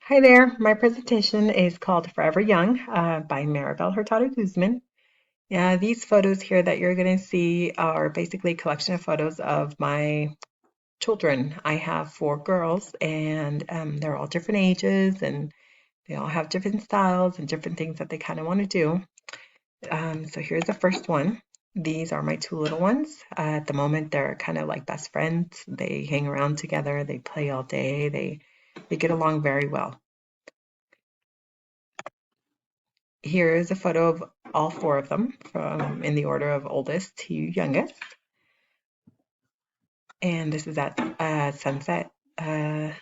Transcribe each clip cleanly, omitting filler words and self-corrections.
Hi there. My presentation is called Forever Young by Maribel Hurtado Guzman. These photos here that you're going to see are basically a collection of photos of my children. I have four girls, and they're all different ages, and they all have different styles and different things that they kind of want to do. So here's the first one. These are my two little ones. At the moment, they're kind of like best friends. They hang around together. They play all day. They get along very well. Here is a photo of all four of them from in the order of oldest to youngest. And this is at sunset at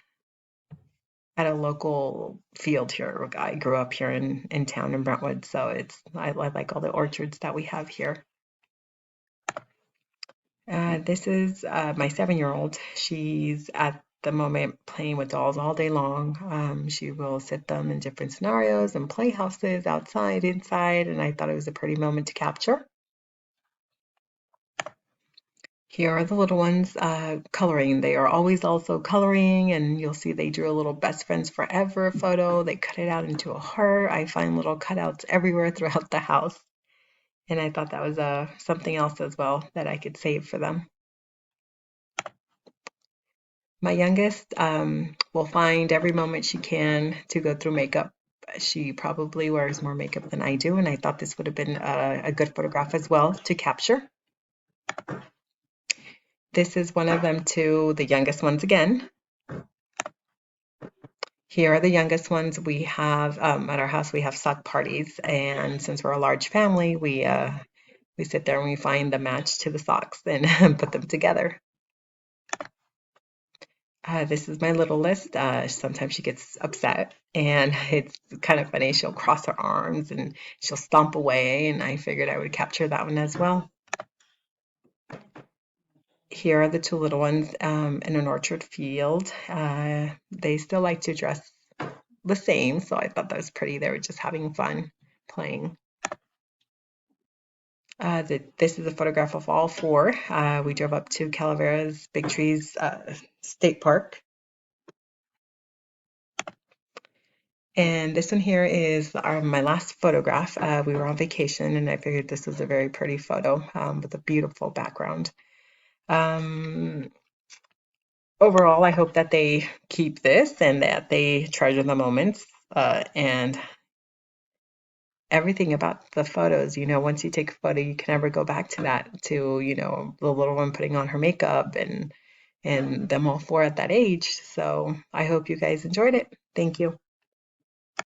a local field here. I grew up here in town in Brentwood, so I like all the orchards that we have here. This is my 7-year-old. She's at the moment playing with dolls all day long. She will sit them in different scenarios and playhouses outside, inside, and I thought it was a pretty moment to capture. Here are the little ones coloring. They are always also coloring, and you'll see they drew a little best friends forever photo. They cut it out into a heart. I find little cutouts everywhere throughout the house, and I thought that was something else as well that I could save for them. My youngest will find every moment she can to go through makeup. She probably wears more makeup than I do, and I thought this would have been a good photograph as well to capture. This is one of them too, the youngest ones again. Here are the youngest ones. We have at our house we have sock parties, and since we're a large family, we sit there and we find the match to the socks and put them together. This is my little list. Sometimes she gets upset, and it's kind of funny. She'll cross her arms and she'll stomp away, and I figured I would capture that one as well. Here are the two little ones in an orchard field. They still like to dress the same, so I thought that was pretty. They were just having fun playing. This is a photograph of all four. We drove up to Calaveras Big Trees State Park. And this one here is my last photograph. We were on vacation, and I figured this was a very pretty photo with a beautiful background. Um, Overall, I hope that they keep this and that they treasure the moments and everything about the photos. Once you take a photo, you can never go back to that, to, the little one putting on her makeup and them all four at that age. So I hope you guys enjoyed it. Thank you.